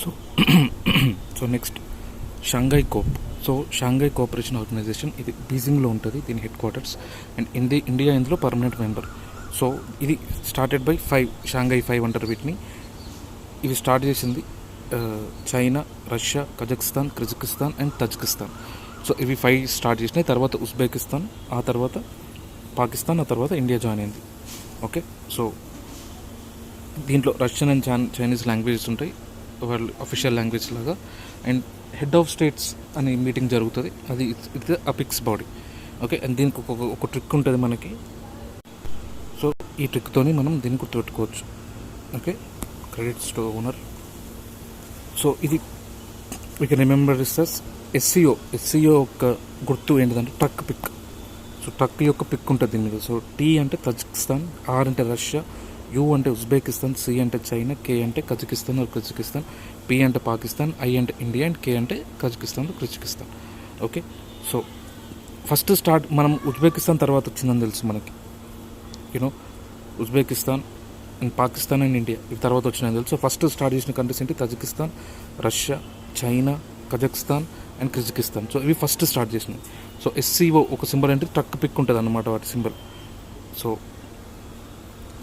So so next Shanghai coop. So Shanghai cooperation organisation ఇది బీజింగ్లో ఉంటుంది, దీని హెడ్ క్వార్టర్స్. అండ్ ఇండియా ఇందులో పర్మనెంట్ మెంబర్. సో ఇది స్టార్టెడ్ బై 5 షాంఘై 5 అంటారు వీటిని. ఇవి స్టార్ట్ చేసింది China, Russia, Kazakhstan, Kyrgyzstan and Tajikistan. So ఇవి 5 స్టార్ట్ చేసినాయి. తర్వాత ఉజ్బెకిస్తాన్, ఆ తర్వాత పాకిస్తాన్, ఆ తర్వాత ఇండియా జాయిన్ అయింది. ఓకే, సో దీంట్లో రష్యన్ అండ్ చైనీస్ లాంగ్వేజెస్ ఉంటాయి, వాళ్ళు అఫీషియల్ లాంగ్వేజ్ లాగా. అండ్ హెడ్ ఆఫ్ స్టేట్స్ అనే మీటింగ్ జరుగుతుంది, అది ఇట్స్ అపిక్స్ బాడీ. ఓకే, అండ్ దీనికి ఒక ట్రిక్ ఉంటుంది మనకి. సో ఈ ట్రిక్తోని మనం దీన్ని గుర్తుపెట్టుకోవచ్చు. Okay, credits to owner. So ఇది we can remember this as SCO. SCO యొక్క గుర్తు ఏంటిదంటే ట్రక్ పిక్. సో ట్రక్ యొక్క పిక్ ఉంటుంది దీని మీద. సో టీ అంటే తజికిస్తాన్, ఆర్ అంటే రష్యా, యూ అంటే ఉజ్బెకిస్తాన్, సి అంటే చైనా, కే అంటే కజకిస్తాన్ ఆర్ కజకిస్తాన్, పి అంటే పాకిస్తాన్, ఐ అంటే ఇండియా అండ్ కే అంటే Kazakhstan Kazakhstan. Okay, so first start మనం ఉజ్బెకిస్తాన్ తర్వాత వచ్చిందని తెలుసు మనకి. You know Uzbekistan and Pakistan and India ఇవి తర్వాత వచ్చినాయని తెలుసు. ఫస్ట్ స్టార్ట్ చేసిన కంట్రీస్ ఏంటి? Tajikistan, Russia, China, Kazakhstan and Kyrgyzstan. So ఇవి ఫస్ట్ స్టార్ట్ చేసినాయి. సో ఎస్సీఓ ఒక సింబల్ అంటే ట్రక్ పిక్ ఉంటుంది అన్నమాట వాటి సింబల్. సో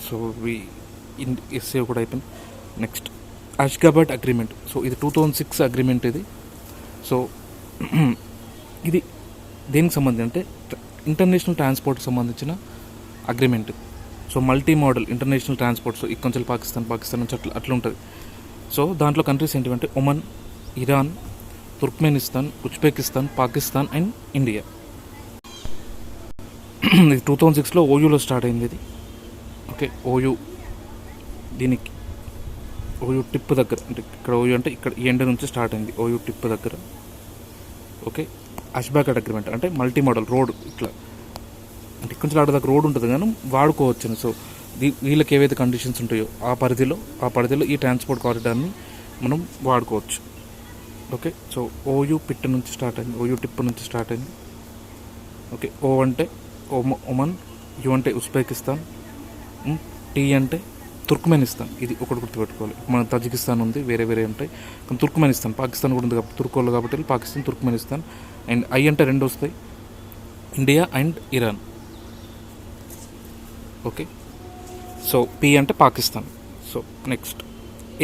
సో ఎస్సీఓ కూడా అయిపోయింది. Next అష్గాబాద్ agreement. సో ఇది 2006 అగ్రిమెంట్ ఇది. సో ఇది దేనికి సంబంధించి అంటే ఇంటర్నేషనల్ ట్రాన్స్పోర్ట్కి సంబంధించిన agreement. So multi modal international transport. So ఇక్కడ నుంచి పాకిస్తాన్ నుంచి అట్లా ఉంటుంది. సో దాంట్లో కంట్రీస్ ఏంటంటే Oman, Iran, Turkmenistan, Uzbekistan, Pakistan and India. ఇది 2006లో ఓయూలో స్టార్ట్ అయింది ఇది. ఓకే, ఓయూ దీనికి ఓయూ టిప్ దగ్గర, అంటే ఇక్కడ ఓయూ అంటే ఇక్కడ ఈ ఎండ్ నుంచి స్టార్ట్ అయింది ఓయూ టిప్ దగ్గర. ఓకే, అష్గాబాద్ అగ్రిమెంట్ అంటే మల్టీ మోడల్ రోడ్, ఇట్లా అంటే ఇక్కడ నుంచి దాకా రోడ్ ఉంటుంది కానీ వాడుకోవచ్చు. సో వీళ్ళకి ఏవైతే కండిషన్స్ ఉంటాయో ఆ పరిధిలో ఈ ట్రాన్స్పోర్ట్ కారిడార్ని మనం వాడుకోవచ్చు. ఓకే, సో ఓయూ పిట్ నుంచి స్టార్ట్ అయింది, ఓయూ టిప్ నుంచి స్టార్ట్ అయింది. ఓకే, ఓ అంటే ఒమన్, యూ అంటే ఉజ్బెకిస్తాన్, టీ అంటే తుర్క్మెనిస్తాన్. ఇది ఒకటి గుర్తుపెట్టుకోవాలి. మన తజికిస్తాన్ ఉంది, వేరే ఉంటాయి. కానీ తుర్క్మెనిస్తాన్, పాకిస్తాన్ కూడా ఉంది కాబట్టి తుర్కోళ్ళు కాబట్టి పాకిస్తాన్, తుర్క్మెనిస్తాన్. అండ్ ఐ అంటే 2 వస్తాయి, India and Iran. Okay, so P అంటే Pakistan. So next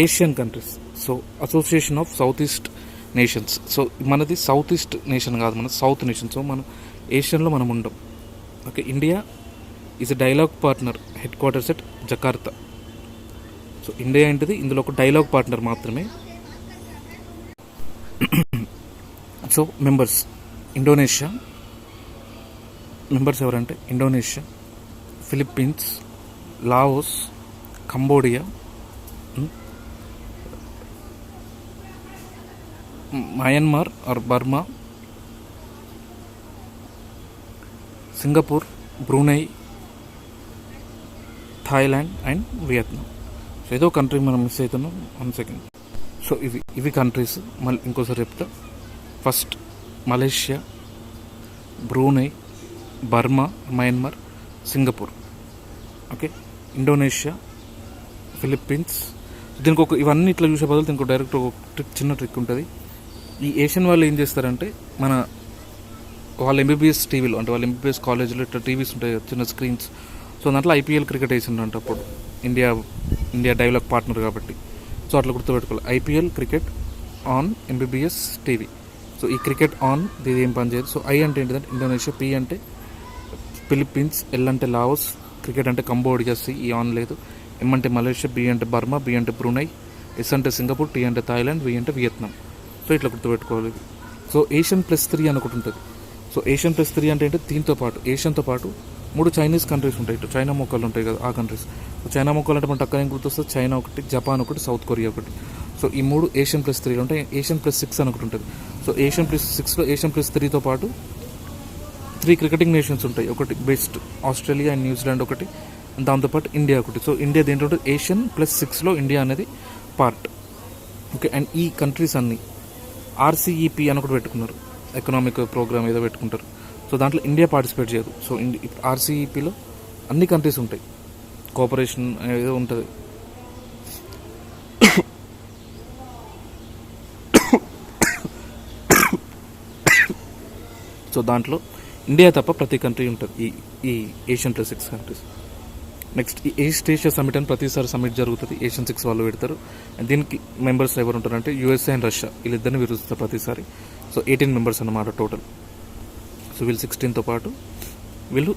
ASEAN countries. So association of south east nations. So మనది సౌత్ ఈస్ట్ నేషన్ కాదు, మన సౌత్ నేషన్. సో మనం ఏషియన్లో మనం ఉండం. Okay, India is a dialogue partner, headquarters at Jakarta. So India ఏంటిది, ఇందులో ఒక డైలాగ్ పార్ట్నర్ మాత్రమే. So members Indonesia. మెంబర్స్ ఎవరంటే Indonesia, Philippines, Laos, Cambodia, Myanmar or Burma, Singapore, Brunei, Thailand and Vietnam. So ఏదో country మనం miss అవుతున్నాం, 1 second. So ఇవి countries మళ్ళీ ఇంకోసారి చెప్తా. First Malaysia, Brunei, Burma, Myanmar, Singapore. Okay, Indonesia, Philippines. దీనికి ఇవన్నీ ఇట్లా చూసే బదులు దీనికి డైరెక్ట్ ఒక చిన్న ట్రిక్ ఉంటుంది. ఈ ఏషియన్ వాళ్ళు ఏం చేస్తారంటే వాళ్ళ ఎంబీబీఎస్ టీవీలో, అంటే వాళ్ళ ఎంబీబీఎస్ కాలేజీలో ఇట్లా టీవీస్ ఉంటాయి, చిన్న స్క్రీన్స్. సో దాంట్లో ఐపీఎల్ క్రికెట్ వేసిందంట అప్పుడు, ఇండియా డైలాగ్ పార్ట్నర్ కాబట్టి. సో అట్లా గుర్తుపెట్టుకోవాలి, IPL cricket on MBBS TV. So ఈ క్రికెట్ ఆన్ ఇది ఏం పని చేయదు. సో ఐ అంటే ఏంటిదంటే ఇండోనేషియా, పి అంటే ఫిలిప్పీన్స్, ఎల్ అంటే లావోస్, క్రికెట్ అంటే కంబోడియా, సి ఈ ఆన్ లేదు, ఎం అంటే మలేషియా, బి అంటే బర్మా, బి అంటే బ్రూనై, ఎస్ అంటే సింగపూర్, టీ అంటే థాయిలాండ్, వి అంటే వియత్నాం. సో ఇట్లా గుర్తుపెట్టుకోవాలి. సో ఏషియన్ +3 అని ఒకటి ఉంటుంది. సో ఏషియన్ +3 అంటే దీంతో పాటు ఏషియన్తో పాటు 3 చైనీస్ కంట్రీస్ ఉంటాయి. ఇటు చైనా మొక్కలు ఉంటాయి కదా, ఆ కంట్రీస్. సో చైనా మొక్కలు అంటే మనకు అక్కడ ఏం గుర్తొస్తుంది? చైనా ఒకటి, జపాన్ ఒకటి, సౌత్ కొరియా ఒకటి. సో ఈ 3 ఏషియన్ +3 ఉంటాయి. ఏషియన్ +6 అని ఒకటి ఉంటుంది. సో ఏషియన్ +6లో ఏషియన్ +3తో పాటు 3 క్రికెటింగ్ నేషన్స్ ఉంటాయి. ఒకటి బెస్ట్ ఆస్ట్రేలియా అండ్ న్యూజిలాండ్ ఒకటి, దాంతోపాటు ఇండియా ఒకటి. సో ఇండియా దేంట్లో ఏషియన్ +6లో ఇండియా అనేది పార్ట్. ఓకే, అండ్ ఈ కంట్రీస్ అన్నీ ఆర్సీఈపీ అని ఒకటి పెట్టుకున్నారు, ఎకనామిక్ ప్రోగ్రామ్ ఏదో పెట్టుకుంటారు. సో దాంట్లో ఇండియా పార్టిసిపేట్ చేయదు. సో ఆర్సీఈపీలో అన్ని కంట్రీస్ ఉంటాయి, కోఆపరేషన్ ఏదో ఉంటుంది. సో దాంట్లో ఇండియా తప్ప ప్రతి కంట్రీ ఉంటుంది ఈ ఏషియన్ ప్లస్ 6 కంట్రీస్. నెక్స్ట్ ఈ ఈస్ట్ ఏషియా సమిట్ అని ప్రతిసారి సమిట్ జరుగుతుంది, ఏషియన్ 6 వాళ్ళు పెడతారు. అండ్ దీనికి మెంబర్స్ ఎవరు ఉంటారంటే యూఎస్ఏ అండ్ రష్యా, వీళ్ళిద్దరిని విరుస్తారు ప్రతిసారి. సో 18 మెంబర్స్ అన్నమాట టోటల్. సో వీళ్ళు 16తో పాటు వీళ్ళు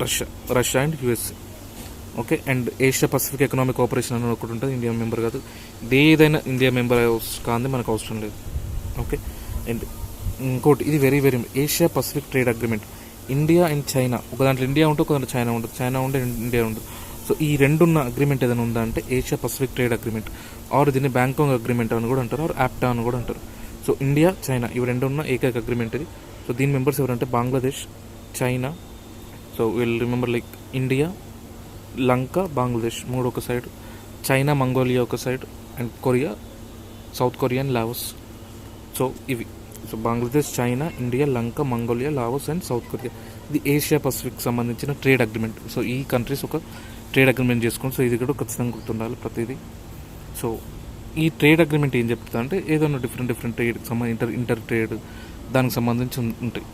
Russia and USA. Okay. And Asia Pacific economic cooperation అని ఒకటి ఉంటుంది, ఇండియా మెంబర్ కాదు. ఏదైనా ఇండియా మెంబర్ కాదు, మనకు అవసరం లేదు. ఓకే. అండ్ ఇంకోటి ఇది very very Asia Pacific trade agreement, India and China. ఒక దాంట్లో ఇండియా ఉంటుంది, ఒక దాంట్లో చైనా ఉంటుంది, చైనా ఉంటే ఇండియా ఉంటుంది. సో ఈ రెండున్న అగ్రిమెంట్ ఏదైనా ఉందా అంటే Asia Pacific trade agreement, or దీన్ని బ్యాంకాక్ అగ్రిమెంట్ అని కూడా అంటారు, ఆర్ యాప్టా అని కూడా అంటారు. సో ఇండియా చైనా ఇవి రెండు ఉన్న ఏకైక అగ్రిమెంట్ ఇది. సో దీని మెంబర్స్ ఎవరంటే Bangladesh, China. So will remember like India, Lanka, Bangladesh మూడు ఒక సైడ్, చైనా మంగోలియా ఒక side, and Korea, South Korea and Laos. So ఇవి. So Bangladesh, China, India, Lanka, Mongolia, Laos and South Korea. ఇది ఏషియా పసిఫిక్ సంబంధించిన ట్రేడ్ అగ్రిమెంట్. సో ఈ countries ఒక trade agreement చేసుకోండి. So ఇది కూడా ఖచ్చితంగా గుర్తుండాలి ప్రతిదీ. సో ఈ ట్రేడ్ అగ్రిమెంట్ ఏం చెప్తుంది అంటే ఏదైనా డిఫరెంట్ ట్రేడ్కి సంబంధించి ఇంటర్ ట్రేడ్ దానికి సంబంధించి ఉంటాయి.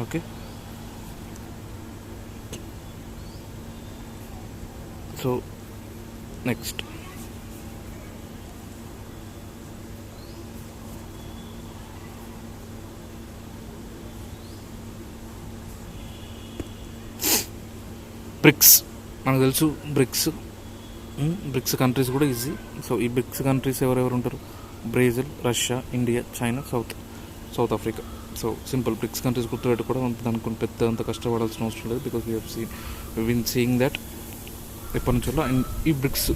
ఓకే. So next BRICS. మనకు తెలుసు బ్రిక్స్ కంట్రీస్ కూడా ఈజీ. సో ఈ బ్రిక్స్ కంట్రీస్ ఎవరెవరు ఉంటారు? Brazil, Russia, India, China, South Africa. So simple BRICS countries గుర్తుపెట్టుకోవడం దానికి పెద్ద అంత కష్టపడాల్సిన అవసరం లేదు, because we been seeing that ఎప్పటి నుంచో. అండ్ ఈ బ్రిక్స్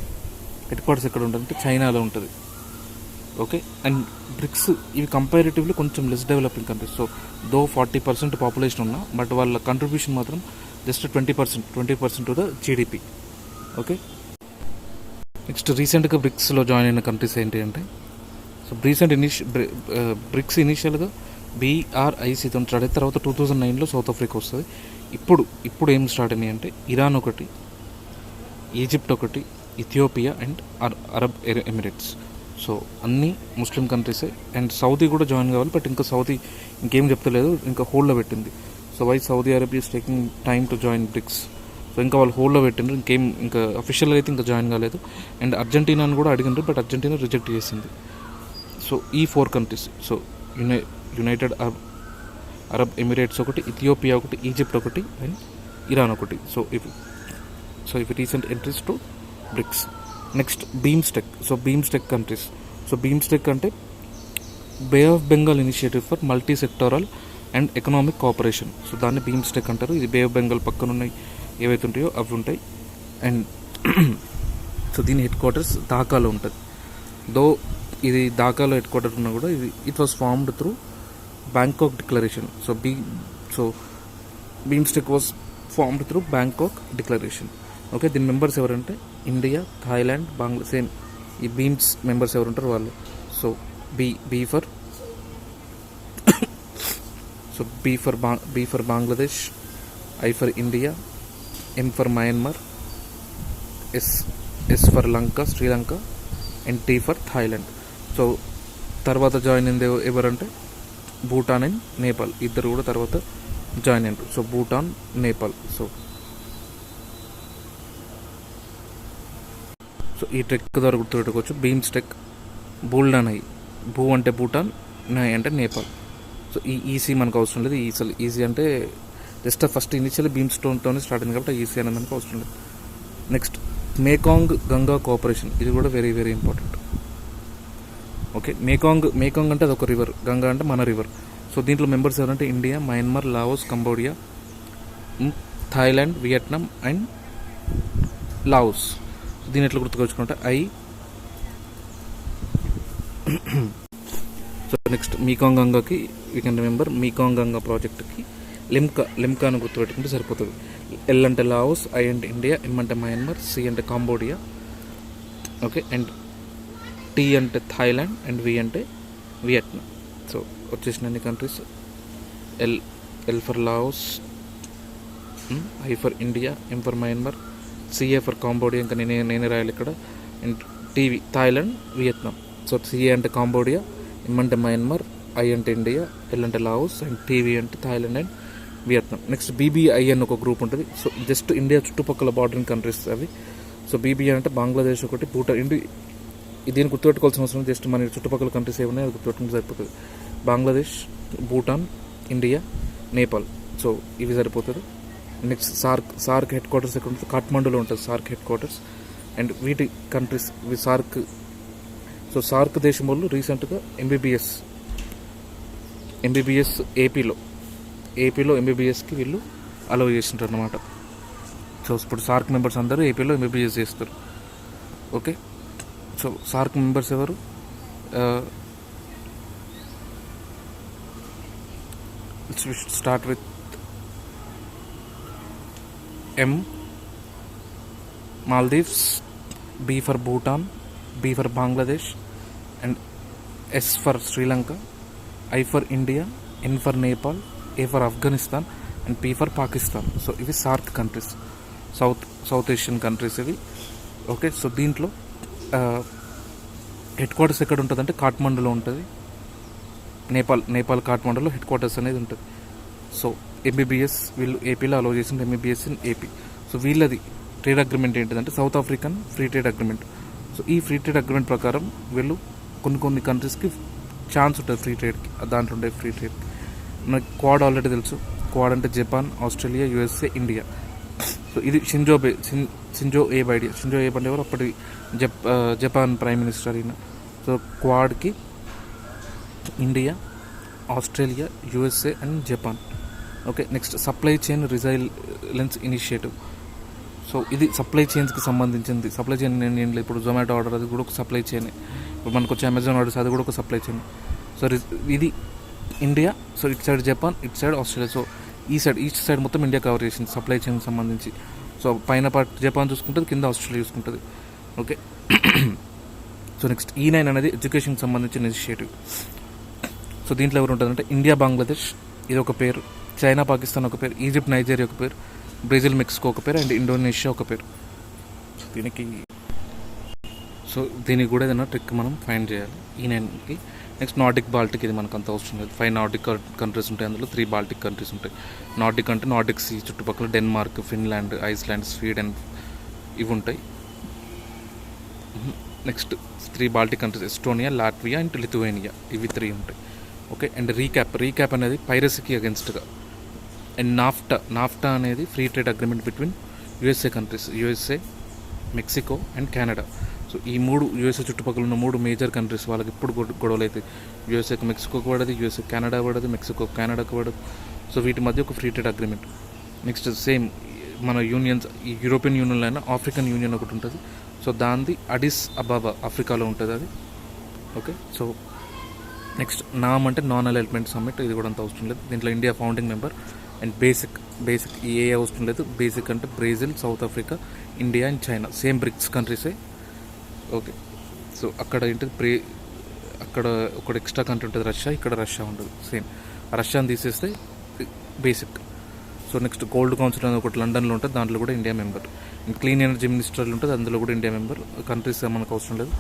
హెడ్ క్వార్టర్స్ ఎక్కడ ఉంటుందంటే చైనాలో ఉంటుంది. ఓకే. అండ్ బ్రిక్స్ ఇవి కంపారిటివ్లీ కొంచెం less developing countries. So 40% population ఉన్నా బట్ వాళ్ళ కంట్రిబ్యూషన్ మాత్రం just 20% to the GDP. Okay. Next రీసెంట్గా బ్రిక్స్లో జాయిన్ అయిన కంట్రీస్ ఏంటి అంటే, సో బ్రిక్స్ ఇనిషియల్గా BRICతో స్టార్ట్ అయిన తర్వాత 2009లో సౌత్ ఆఫ్రికా వస్తుంది. ఇప్పుడు ఏం స్టార్ట్ అయినాయి అంటే ఇరాన్ ఒకటి, ఈజిప్ట్ ఒకటి, Ethiopia and Arab Emirates. So అన్నీ ముస్లిం కంట్రీసే. అండ్ సౌదీ కూడా జాయిన్ కావాలి, బట్ ఇంకా సౌదీ ఇంకేం చెప్తలేదు, ఇంకా హోల్డ్లో పెట్టింది. So why Saudi Arabia is taking time to join BRICS. So ఇంకా వాళ్ళు హోల్డ్లో పెట్టిండ్రు, ఇంకా అఫీషియల్గా అయితే ఇంకా జాయిన్ కాలేదు. అండ్ అర్జెంటీనాను కూడా అడిగినారు, బట్ అర్జెంటీనా రిజెక్ట్ చేసింది. సో ఈ 4 countries, so United Arab Emirates ఒకటి, ఇథియోపియా ఒకటి, ఈజిప్ట్ ఒకటి అండ్ ఇరాన్ ఒకటి. సో ఇవి recent entries to BRICS. Next BIMSTEC. So BIMSTEC countries. So BIMSTEC అంటే Bay of Bengal Initiative for Multi Sectoral and Economic Cooperation. So దాన్ని BIMSTEC అంటారు. ఇది బే of Bengal పక్కన ఉన్నాయి ఏవైతే ఉంటాయో అవి ఉంటాయి. అండ్ సో దీని హెడ్ క్వార్టర్స్ ఢాకాలో ఉంటుంది. ఇది ఢాకాలో హెడ్ క్వార్టర్ ఉన్నా కూడా it was formed through Bangkok declaration. So BIMSTEC was formed through Bangkok declaration. Okay. దీని మెంబర్స్ ఎవరంటే ఇండియా, థాయిలాండ్, సేమ్ ఈ బీమ్స్ మెంబర్స్ ఎవరు ఉంటారు వాళ్ళు. So B for Bangladesh, I for India, M for Myanmar, S for Lanka, Sri Lanka and T for Thailand. So తర్వాత join అయింది ఎవరంటే భూటాన్ అండ్ నేపాల్, ఇద్దరు కూడా తర్వాత జాయిన్ అయ్యారు. సో భూటాన్, నేపాల్. సో ఈ ట్రెక్ ద్వారా గుర్తుపెట్టుకోవచ్చు. బీమ్స్టెక్, బుల్డన్ ఐ, భూ అంటే భూటాన్, నై అంటే నేపాల్. సో ఈ ఈసీ మనకు అవసరం లేదు. ఈసీ అంటే జస్ట్ ఫస్ట్ ఇనిషియల్ బీమ్ స్టోన్తోనే స్టార్ట్ అయింది కాబట్టి ఈసీ అనేది మనకు అవసరం లేదు. Next Mekong Ganga cooperation. ఇది కూడా very very important. Okay. Mekong అంటే అదొక రివర్, గంగా అంటే మన రివర్. సో దీంట్లో మెంబర్స్ ఎవరంటే India, Myanmar, Laos, Cambodia, Thailand, Vietnam and Laos. దీని ఎట్లా గుర్తుకొచ్చుకుంటే సో నెక్స్ట్ మీకాంగ్ గంగాకి we can remember Mekong Ganga ప్రాజెక్ట్కి లిమ్కా అని గుర్తుపెట్టుకుంటే సరిపోతుంది. ఎల్ అంటే లావోస్, ఐ అంటే ఇండియా, ఎం అంటే మయన్మార్, సి అంటే కాంబోడియా. ఓకే. అండ్ టీ అంటే థాయిలాండ్ అండ్ వి అంటే వియట్నాం. సో వచ్చేసిన అన్ని countries. L for Laos, I for India, M for Myanmar, CA for Cambodia, ఇంకా నేనే రాయాలి ఇక్కడ. And TV Thailand, Vietnam. So CA అంటే కాంబోడియా, ఎం అంటే మయన్మార్, ఐ అంటే ఇండియా, ఎల్ అంటే లాఓస్, అండ్ టీవీ అంటే Thailand and Vietnam. Next BBI అని ఒక గ్రూప్ ఉంటుంది. సో జస్ట్ ఇండియా చుట్టుపక్కల బార్డరింగ్ కంట్రీస్ అవి. సో బీబీఐ అంటే బంగ్లాదేశ్ ఒకటి, భూటాన్. దీన్ని గుర్తుపెట్టుకోవాల్సిన అవసరం జస్ట్ మన చుట్టుపక్కల కంట్రీస్ ఏమన్నాయి అది గుర్తుపెట్టుకుంటే సరిపోతుంది. బంగ్లాదేశ్, భూటాన్, ఇండియా, నేపాల్. సో ఇవి సరిపోతుంది. నెక్స్ట్ సార్క్ హెడ్ క్వార్టర్స్ ఎక్కడ ఉంటుంది? కాఠ్మండూలో ఉంటుంది సార్క్ హెడ్ క్వార్టర్స్. అండ్ వీటి కంట్రీస్ సార్క్ దేశం వాళ్ళు రీసెంట్గా ఎంబీబీఎస్ ఏపీలో ఎంబీబీఎస్కి వీళ్ళు అలౌ చేసింటారు అనమాట. సో ఇప్పుడు సార్క్ మెంబర్స్ అందరూ ఏపీలో ఎంబీబీఎస్ చేస్తారు. ఓకే, సో సార్క్ మెంబర్స్ ఎవరు? Start with M, Maldives, B for Bhutan, B for Bangladesh, and S for Sri Lanka, I for India, N for Nepal, A for Afghanistan, and P for Pakistan. So ఇవి SAARC countries, south Asian countries ఇవి. Okay, so దీంట్లో headquarters ఎక్కడ ఉంటుంది అంటే కాఠ్మండూలో ఉంటుంది. Nepal కాఠ్మండూలో head quarters అనేది ఉంటుంది. So MBBS వీళ్ళు ఏపీలో అలౌ చేసిన ఎంబీబీఎస్ ఇన్ ఏపీ. సో వీళ్ళది ట్రేడ్ అగ్రిమెంట్ ఏంటిదంటే south African free trade agreement. So ఈ ఫ్రీ ట్రేడ్ అగ్రిమెంట్ ప్రకారం వీళ్ళు కొన్ని కంట్రీస్కి ఛాన్స్ ఉంటుంది ఫ్రీ ట్రేడ్కి. దాంట్లో ఉండే ఫ్రీ ట్రేడ్ మనకి క్వాడ్ ఆల్రెడీ తెలుసు. క్వాడ్ అంటే Japan, Australia, USA, India. So ఇది Shinzo Abe idea. Shinzo Abe అంటే ఎవరు? అప్పటి జపాన్ ప్రైమ్ మినిస్టర్ అయిన. సో క్వాడ్కి India, Australia, USA and Japan. Okay, next supply chain resilience initiative. So ఇది సప్లై చైన్స్కి సంబంధించింది. సప్లై చైన్ నేను ఇప్పుడు జొమాటో ఆర్డర్ అది కూడా ఒక సప్లై చైన్. ఇప్పుడు మనకు వచ్చే అమెజాన్ ఆర్డర్స్ అది కూడా ఒక సప్లై చైన్. సో ఇది ఇండియా, సో ఇటు సైడ్ జపాన్, ఇటు side Australia. So east side మొత్తం ఇండియా కవర్ చేసింది సప్లై చైన్కి సంబంధించి. సో పైన పార్ట్ జపాన్ చూసుకుంటుంది, కింద ఆస్ట్రేలియా చూసుకుంటుంది. ఓకే, సో నెక్స్ట్ E9 అనేది ఎడ్యుకేషన్కి సంబంధించిన ఇనిషియేటివ్. సో దీంట్లో ఎవరు ఉంటుందంటే ఇండియా బాంగ్లాదేశ్ ఇది ఒక పేరు, చైనా పాకిస్తాన్ ఒక పేరు, ఈజిప్ట్ నైజీరియా ఒక పేరు, బ్రెజిల్ మెక్సికో ఒక పేరు, అండ్ ఇండోనేషియా ఒక పేరు. దీనికి కూడా ఏదైనా ట్రిక్ మనం ఫైండ్ చేయాలి E9కి. నెక్స్ట్ నార్డిక్ బాల్టిక్, ఇది మనకు అంత అవసరం లేదు. 5 నార్డిక్ కంట్రీస్ ఉంటాయి, అందులో 3 బాల్టిక్ కంట్రీస్ ఉంటాయి. నార్డిక్ అంటే నార్డిక్ సీ చుట్టుపక్కల డెన్మార్క్, ఫిన్లాండ్, ఐస్లాండ్, స్వీడన్ ఇవి ఉంటాయి. Next 3 Baltic countries Estonia, Latvia and Lithuania, ఇవి 3 ఉంటాయి. ఓకే, అండ్ రీక్యాప్ అనేది పైరసీకి అగెన్స్ట్గా. అండ్ నాఫ్టా అనేది free trade agreement between USA countries, USA, Mexico and Canada. So ఈ 3 యూఎస్ఏ చుట్టుపక్కల ఉన్న 3 మేజర్ కంట్రీస్ వాళ్ళకి ఇప్పుడు గొడవలు అవుతాయి. యూఎస్ఏకి మెక్సికోకి పడదు, యూఎస్ఏ కెనడా పడదు, మెక్సికో కెనడాకి పడదు. సో వీటి మధ్య ఒక free trade agreement. Next same మన యూనియన్స్, ఈ యూరోపియన్ యూనియన్లో అయినా ఆఫ్రికన్ యూనియన్ ఒకటి ఉంటుంది. సో దానిది అడిస్ అబాబా ఆఫ్రికాలో ఉంటుంది అది. ఓకే, సో నెక్స్ట్ నామ్ అంటే నాన్ అలైన్మెంట్ సమ్మిట్, ఇది కూడా అంత అవసరం లేదు. దీంట్లో India founding member. And BASIC ఏ అవసరం లేదు. బేసిక్ అంటే Brazil, South Africa, India and China, same BRICS కంట్రీసే. ఓకే, సో అక్కడ ఏంటి అక్కడ ఒక ఎక్స్ట్రా కంట్రీ ఉంటుంది రష్యా, ఇక్కడ రష్యా ఉంటుంది సేమ్. రష్యాని తీసేస్తే BASIC. So next gold council అనేది ఒకటి లండన్లో ఉంటుంది, దాంట్లో కూడా India member. And clean energy మినిస్టర్లు ఉంటుంది, అందులో కూడా ఇండియా మెంబర్. కంట్రీస్ మనకు అవసరం లేదు.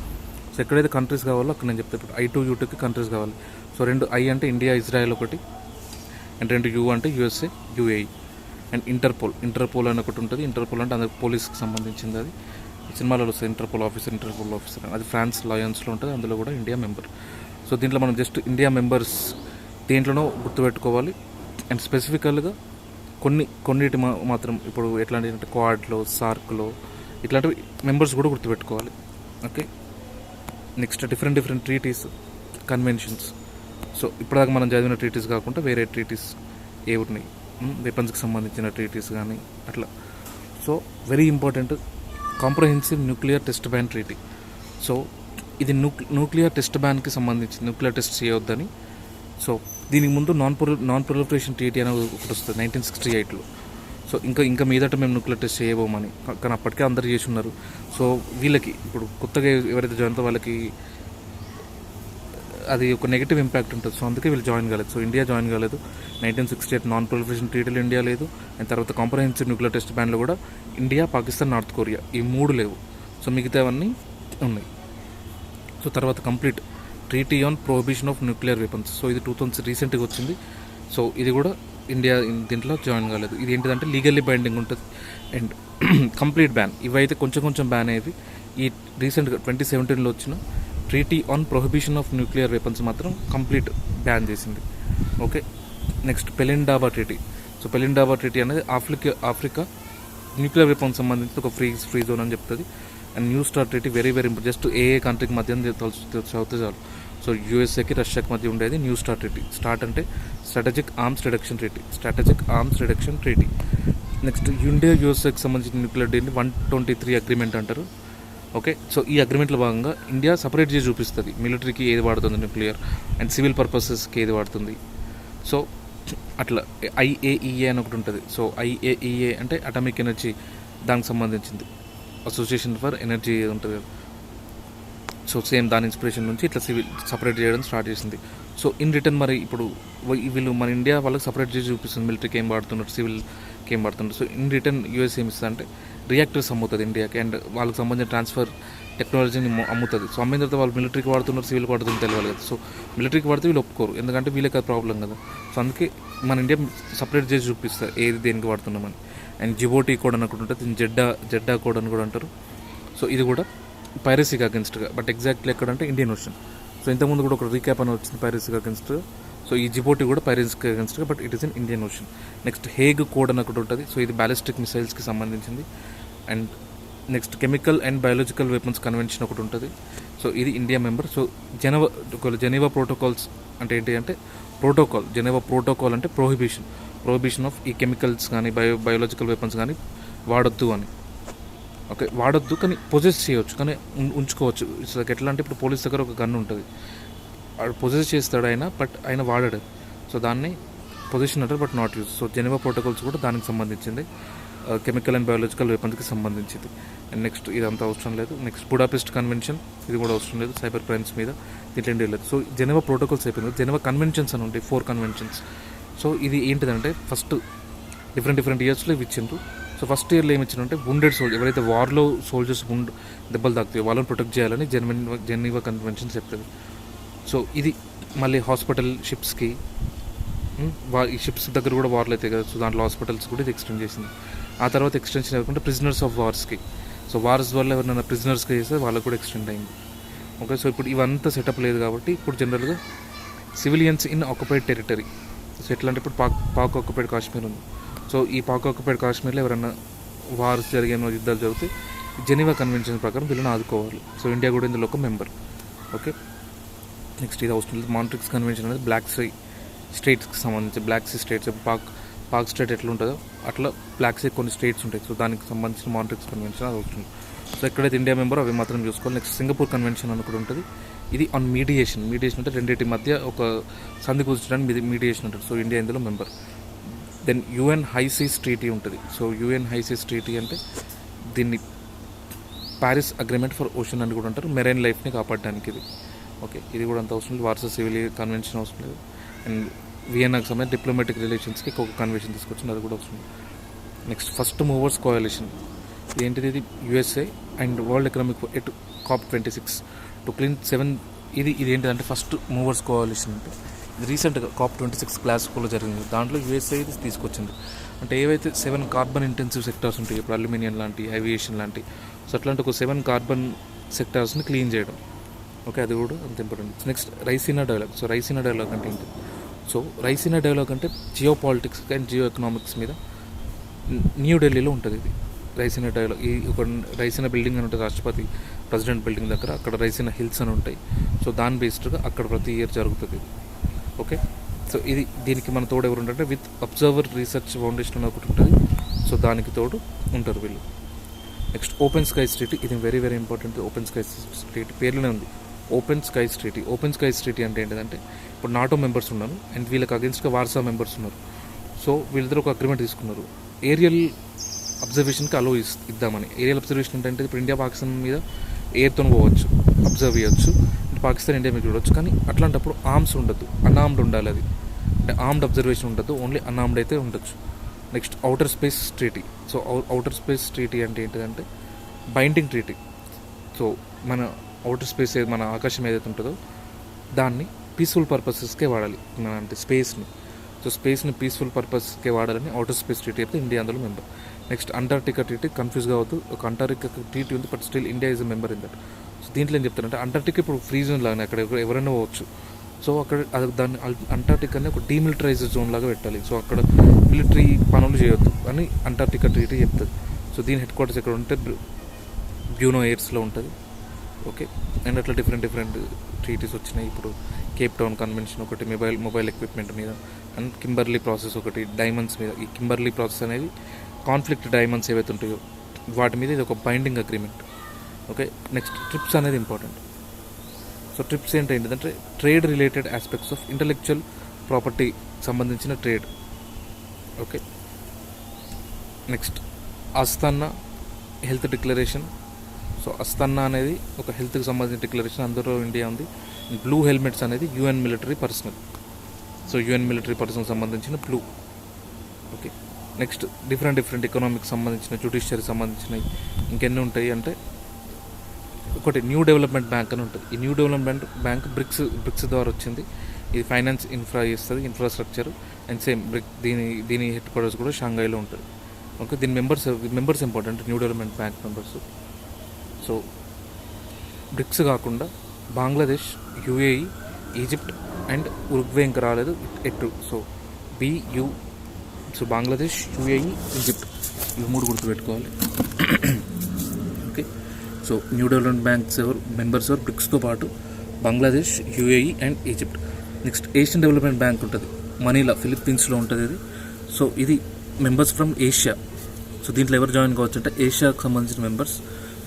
సో ఎక్కడైతే కంట్రీస్ కావాలో అక్కడ నేను చెప్తాను. ఇప్పుడు I2 U2కి కంట్రీస్ కావాలి. సో 2 I అంటే ఇండియా, ఇజ్రాయెల్ ఒకటి, అండ్ 2 U అంటే యూఎస్ఏ, UAE. అండ్ ఇంటర్పోల్ అని ఒకటి ఉంటుంది. ఇంటర్పోల్ అంటే అందరికి పోలీస్కి సంబంధించింది. అది సినిమాలలో వస్తుంది ఇంటర్పోల్ ఆఫీసర్ అది ఫ్రాన్స్ లయన్స్లో ఉంటుంది, అందులో కూడా ఇండియా మెంబర్. సో దీంట్లో మనం జస్ట్ ఇండియా మెంబర్స్ దేంట్లోనో గుర్తుపెట్టుకోవాలి. అండ్ స్పెసిఫికల్గా కొన్నిటి మాత్రం ఇప్పుడు ఎట్లాంటి అంటే క్వాడ్లో, సార్క్లో ఇట్లాంటివి మెంబర్స్ కూడా గుర్తుపెట్టుకోవాలి. Okay, next different treaties, conventions. So ఇప్పటిదాకా మనం చదివిన ట్రీటీస్ కాకుండా వేరే ట్రీటీస్ ఏ ఉన్నాయి, వెపన్స్కి సంబంధించిన ట్రీటీస్ కానీ అట్లా. So very important, comprehensive nuclear test ban treaty. So ఇది న్యూక్లియర్ టెస్ట్ బ్యాన్కి సంబంధించి, న్యూక్లియర్ టెస్ట్ చేయవద్దని. సో దీనికి ముందు నాన్ ప్రొలిఫరేషన్ ట్రీటీ అనేది ఒకటి వస్తుంది 1968లో. సో ఇంకా మీదట మేము న్యూక్లియర్ టెస్ట్ చేయబోమని, కానీ అప్పటికే అందరు చేసి ఉన్నారు. సో వీళ్ళకి ఇప్పుడు కొత్తగా ఎవరైతే జాయిన్ అవుతారో వాళ్ళకి అది ఒక నెగిటివ్ ఇంపాక్ట్ ఉంటుంది. సో అందుకే వీళ్ళు జాయిన్ కాలేదు. సో ఇండియా జాయిన్ కాలేదు. 1968 నాన్ ప్రొలిఫరేషన్ ట్రీటీలో ఇండియా లేదు. అండ్ తర్వాత కాంప్రహెన్సివ్ న్యూక్లియర్ టెస్ట్ బ్యాన్లో కూడా ఇండియా, పాకిస్తాన్, నార్త్ కొరియా ఈ 3 లేవు. సో మిగతావన్నీ ఉన్నాయి. సో తర్వాత complete treaty on prohibition of nuclear weapons. So ఇది 2000 రీసెంట్గా వచ్చింది. సో ఇది కూడా ఇండియా దీంట్లో జాయిన్ కాలేదు. ఇది ఏంటిదంటే లీగల్లీ బైండింగ్ ఉంటుంది అండ్ కంప్లీట్ బ్యాన్. ఇవైతే కొంచెం బ్యాన్ అయ్యేవి. ఈ రీసెంట్గా 2017లో వచ్చిన treaty on prohibition of nuclear weapons మాత్రం కంప్లీట్ బ్యాన్ చేసింది. Okay, next Pelindaba treaty. So Pelindaba treaty అనేది ఆఫ్రికా న్యూక్లియర్ వెపన్స్ సంబంధించి ఒక ఫ్రీ జోన్ అని చెప్తుంది. And new START treaty very important. Just ఏ కంట్రీకి మధ్య చదివితే చాలు. సో యూఎస్ఏకి రష్యాకి మధ్య ఉండేది న్యూ స్టార్ట్ ట్రీటీ. స్టార్ట్ అంటే strategic arms reduction treaty. Next India యూఎస్ఏకి సంబంధించిన న్యూక్లియర్ డీల్ని 123 అగ్రిమెంట్ అంటారు. ఓకే, సో ఈ అగ్రిమెంట్లో భాగంగా ఇండియా సపరేట్ చేసి చూపిస్తుంది మిలిటరీకి ఏది వాడుతుంది న్యూక్లియర్ అండ్ సివిల్ పర్పసెస్కి ఏది వాడుతుంది. సో అట్లా IAEA అని ఒకటి ఉంటుంది. సో IAEA అంటే అటామిక్ ఎనర్జీ దానికి సంబంధించింది, అసోసియేషన్ ఫర్ ఎనర్జీ ఉంటుంది. సో సేమ్ దాని ఇన్స్పిరేషన్ నుంచి ఇట్లా సివిల్ సపరేట్ చేయడం స్టార్ట్ చేసింది. సో ఇన్ రిటర్న్ మరి ఇప్పుడు వీళ్ళు మన ఇండియా వాళ్ళకి సపరేట్ చేసి చూపిస్తుంది మిలిటరీకి ఏం వాడుతున్నారు, సివిల్కి ఏం వాడుతున్నారు. సో ఇన్ రిటర్న్ యూఎస్ ఏమి ఇస్తుంది అంటే రియాక్టర్స్ అమ్ముతుంది ఇండియాకి అండ్ వాళ్ళకి సంబంధించిన ట్రాన్స్ఫర్ టెక్నాలజీని అమ్ముతుంది. సో అమ్మిన తర్వాత వాళ్ళు మిలిటరీకి వాడుతున్నారు, సివిల్కి వాడుతున్నారు తెలియాలి కదా. సో మిలిటరీకి వాడితే వీళ్ళు ఒప్పుకోరు, ఎందుకంటే వీళ్ళకి అది ప్రాబ్లం కదా. సో అందుకే మన ఇండియా సపరేట్ చేసి చూపిస్తారు ఏది దేనికి వాడుతున్నామని. అండ్ జిబోటీ కోడ్ అని ఒకటి ఉంటుంది, జెడ్డా కోడ్ అని కూడా అంటారు. సో ఇది కూడా పైరసీకి అగెన్స్ట్గా, బట్ ఎగ్జాక్ట్లీ ఎక్కడంటే ఇండియన్ ఓషన్. సో ఇంతకుముందు కూడా ఒక రీక్యాప్ అని వచ్చింది పైరసీకి అగెన్స్ట్గా. సో ఈ జిబోటీ కూడా పైరసీకి అగెన్స్ట్గా, but it is in Indian Ocean. Next Hague code అని ఒకటి ఉంటుంది. సో ఇది బ్యాలిస్టిక్ మిసైల్స్కి సంబంధించింది. And next chemical and biological weapons convention ఒకటి ఉంటుంది. సో ఇది India member. So Geneva protocols అంటే ఏంటి అంటే జెనీవా ప్రోటోకాల్ అంటే ప్రొహిబిషన్ ఆఫ్ ఈ కెమికల్స్ కానీ బయోలాజికల్ వెపన్స్ కానీ వాడొద్దు అని. ఓకే, వాడొద్దు కానీ పొజెస్ చేయవచ్చు, కానీ ఉంచుకోవచ్చు. ఇట్స్ లైక్ ఎట్లా అంటే ఇప్పుడు పోలీస్ దగ్గర ఒక గన్ ఉంటుంది, పొజెస్ చేస్తాడు ఆయన, బట్ ఆయన వాడాడు. సో దాన్ని పొజిషన్ అంటారు, but not use. So Geneva protocols కూడా దానికి సంబంధించింది, కెమికల్ అండ్ బయాలజికల్ వెపన్స్కి సంబంధించింది. అండ్ నెక్స్ట్ ఇదంతా అవసరం లేదు. నెక్స్ట్ బుడాపెస్ట్ కన్వెన్షన్, ఇది కూడా అవసరం లేదు సైబర్ క్రైమ్స్ మీద, దీంట్లో ఏం లేదు. సో జెనీవా ప్రోటోకాల్స్ అయిపోయింది. జెనీవా కన్వెన్షన్స్ అని ఉంటాయి, 4 కన్వెన్షన్స్. సో ఇది ఏంటిదంటే ఫస్ట్ డిఫరెంట్ ఇయర్స్లో ఇవి ఇచ్చిండ్రు. సో ఫస్ట్ ఇయర్లో ఏమి ఇచ్చిందంటే వుండెడ్ సోల్జర్, ఎవరైతే వార్లో సోల్జర్స్ దెబ్బలు తాకుతాయో వాళ్ళని ప్రొటెక్ట్ చేయాలని జెనీవా కన్వెన్షన్స్ చెప్తుంది. సో ఇది మళ్ళీ హాస్పిటల్ షిప్స్కి, ఈ షిప్స్ దగ్గర కూడా వార్లు అవుతాయి కదా, సో దాంట్లో హాస్పిటల్స్ కూడా ఇది ఎక్స్టెండ్ చేసింది. ఆ తర్వాత ఎక్స్టెన్షన్ అవ్వకుండా ప్రిజనర్స్ ఆఫ్ వార్స్కి, సో వార్స్ వల్ల ఎవరైనా ప్రిజనర్స్కి చేస్తే వాళ్ళకు కూడా ఎక్స్టెండ్ అయింది. ఓకే, సో ఇప్పుడు ఇవంతా సెటప్ లేదు కాబట్టి ఇప్పుడు జనరల్గా civilians in occupied territory. So ఎట్లా అంటే ఇప్పుడు పాక్ ఆక్యుపైడ్ కాశ్మీర్ ఉంది. సో ఈ పాక్ ఆక్యుపైడ్ కాశ్మీర్లో ఎవరైనా వార్స్ జరిగిన యుద్ధాలు జరిగితే జెనీవా కన్వెన్షన్ ప్రకారం వీళ్ళని ఆదుకోవాలి. సో ఇండియా కూడా ఇందులో ఒక మెంబర్. ఓకే, నెక్స్ట్ ఇది అవసరం లేదు. మాంట్రిక్స్ కన్వెన్షన్ అనేది బ్లాక్ సీ స్టేట్స్కి సంబంధించి, black sea states, Palk strait ఎట్లా ఉంటుందో అట్లా బ్లాక్ సీ కొన్ని స్టేట్స్ ఉంటాయి. సో దానికి సంబంధించిన మాంట్రిక్స్ కన్వెన్షన్ అది అవసరం. సో ఎక్కడైతే ఇండియా మెంబర్ అవి మాత్రం చూసుకోవాలి. నెక్స్ట్ సింగపూర్ కన్వెన్షన్ అని కూడా ఉంటుంది. ఇది ఆన్ మీడియేషన్ అంటే రెండింటి మధ్య ఒక సంధి కూర్చోడానికి మీడియేషన్ ఉంటుంది. సో ఇండియా ఇందులో member. Then UN high seas treaty ఉంటుంది. So UN high seas treaty అంటే దీన్ని ప్యారిస్ అగ్రిమెంట్ ఫర్ ఓషన్ అని కూడా అంటారు, మెరైన్ లైఫ్ని కాపాడడానికి ఇది. ఓకే, ఇది కూడా అంత అవసరం లేదు. వార్సా సివిల్ కన్వెన్షన్ అవసరం లేదు. అండ్ వియన్నాకి సంబంధించి డిప్లొమాటిక్ రిలేషన్స్కి ఒక కన్వెన్షన్ తీసుకొచ్చింది, అది కూడా అవసరం లేదు. Next first movers కోalition. ఏంటిది? ఇది USA and world economic COP26 to clean 7. ఇది ఏంటిదంటే ఫస్ట్ మూవర్స్ కోalition అంటే ఇది రీసెంట్గా COP26 గ్లాస్గోలో జరిగింది. దాంట్లో USA ఇది తీసుకొచ్చింది. అంటే ఏవైతే 7 కార్బన్ ఇంటెన్సివ్ సెక్టార్స్ ఉంటాయి, ఇప్పుడు అల్యూమినియం లాంటి, ఏవియేషన్ లాంటి, సో అట్లాంటి ఒక 7 కార్బన్ సెక్టార్స్ని క్లీన్ చేయడం. ఓకే, అది కూడా అంత important. Next Raisina dialogue. So Raisina dialogue అంటే ఏంటి? సో రైసీనా డైలాగ్ అంటే geopolitics and geoeconomics మీద న్యూఢిల్లీలో ఉంటుంది ఇది రైసీనా డైలాగ్. ఈ ఒక రైసీనా బిల్డింగ్ అని ఉంటుంది, రాష్ట్రపతి ప్రెసిడెంట్ బిల్డింగ్ దగ్గర, అక్కడ రైసీనా హిల్స్ అని ఉంటాయి. సో దాని బేస్డ్గా అక్కడ ప్రతి ఇయర్ జరుగుతుంది ఇది. ఓకే, సో దీనికి మన తోడు ఎవరు ఉంటారంటే విత్ అబ్జర్వర్ రీసెర్చ్ ఫౌండేషన్ అని ఒకటి ఉంటుంది. సో దానికి తోడు ఉంటారు వీళ్ళు. Next open skies treaty. ఇది very important. Open skies treaty పేర్లోనే ఉంది, open skies treaty. Open skies treaty అంటే ఏంటంటే ఇప్పుడు నాటో మెంబర్స్ ఉన్నారు అండ్ వీళ్ళకి అగేన్స్ట్గా వార్సా మెంబర్స్ ఉన్నారు. సో వీళ్ళిద్దరు ఒక అగ్రిమెంట్ తీసుకున్నారు, ఏరియల్ అబ్జర్వేషన్కి అలో ఇద్దామని. ఏరియల్ అబ్జర్వేషన్ అంటే ఇప్పుడు ఇండియా పాకిస్తాన్ మీద ఎయిర్తో పోవచ్చు, అబ్జర్వ్ చేయొచ్చు, పాకిస్తాన్ ఇండియా మీద చూడవచ్చు. కానీ అట్లాంటప్పుడు ఆర్మ్స్ ఉండద్దు, అన్ఆర్మ్డ్ ఉండాలి. అది అంటే ఆర్మ్డ్ అబ్జర్వేషన్ ఉండద్దు, ఓన్లీ అన్ఆర్మ్డ్ అయితే ఉండొచ్చు. Next outer space treaty. So outer space treaty అంటే ఏంటిదంటే బైండింగ్ ట్రీటీ. సో మన అవుటర్ స్పేస్ మన ఆకాశం ఏదైతే ఉంటుందో దాన్ని పీస్ఫుల్ పర్పసెస్కే వాడాలి, అంటే స్పేస్ని. సో స్పేస్ని పీస్ఫుల్ పర్పస్కే వాడాలని అవుటర్ స్పేస్ ట్రీటీ అయితే ఇండియా అందులో member. Next Antarctica treaty, confuse కావద్దు, ఒక అంటార్టికా ట్రీటీ ఉంది, but still India is a member in that. So దీంట్లో ఏం చెప్తారంటే అంటార్టికా ఇప్పుడు ఫ్రీ జోన్ లాగానే, అక్కడ ఎవరైనా పోవచ్చు. సో అక్కడ దాన్ని అంటార్టికాని ఒక డీమిలిటరైజ్డ్ జోన్ లాగా పెట్టాలి. సో అక్కడ మిలిటరీ పనులు చేయొద్దు అని అంటార్టికా ట్రీటీ చెప్తుంది. సో దీని హెడ్ క్వార్టర్స్ ఎక్కడ ఉంటే బ్యూనో ఎయిర్స్లో ఉంటుంది. ఓకే, అండ్ అట్లా డిఫరెంట్ ట్రీటీస్ వచ్చినాయి. ఇప్పుడు కేప్ టౌన్ కన్వెన్షన్ ఒకటి మొబైల్ ఎక్విప్మెంట్ మీద, అండ్ కింబర్లీ ప్రాసెస్ ఒకటి డైమండ్స్ మీద. ఈ కింబర్లీ ప్రాసెస్ అనేది కాన్ఫ్లిక్ట్ డైమండ్స్ ఏవైతే ఉంటాయో వాటి మీద ఇది ఒక binding agreement. Okay, next trips అనేది ఇంపార్టెంట్. సో ట్రిప్స్ ఏంటంటే trade related aspects of intellectual property సంబంధించిన trade. Okay, next అస్తానా health declaration. So Astana అనేది ఒక హెల్త్కి సంబంధించిన డిక్లరేషన్, అందులో ఇండియా ఉంది. బ్లూ హెల్మెట్స్ అనేది UN military personnel. So UN military personnel సంబంధించిన blue. Okay, next different economic సంబంధించిన, జ్యుడిషియరీ సంబంధించినవి ఇంకెన్ని ఉంటాయి అంటే ఒకటి న్యూ డెవలప్మెంట్ బ్యాంక్ అని ఉంటుంది. ఈ న్యూ డెవలప్మెంట్ బ్యాంక్ బ్రిక్స్ ద్వారా వచ్చింది. ఇది ఫైనాన్స్ చేస్తుంది, ఇన్ఫ్రాస్ట్రక్చర్ అండ్ సేమ్ దీని హెడ్ క్వార్టర్స్ కూడా షాంఘైలో ఉంటుంది. ఓకే, దీని members important, new development bank members. So BRICS కాకుండా Bangladesh, UAE, Egypt and Uruguay ఇంకా రాలేదు ఎటు. So BU, so Bangladesh, UAE, Egypt, ఇవి 3 గుర్తుపెట్టుకోవాలి. Okay, so new development banks members బ్రిక్స్తో పాటు Bangladesh, UAE and Egypt. Next Asian development bank ఉంటుంది, మనీలా, ఫిలిప్పీన్స్లో ఉంటుంది ఇది. సో ఇది మెంబర్స్ ఫ్రమ్ ఏషియా. సో దీంట్లో ఎవరు జాయిన్ కావచ్చు అంటే ఏషియాకు సంబంధించిన మెంబర్స్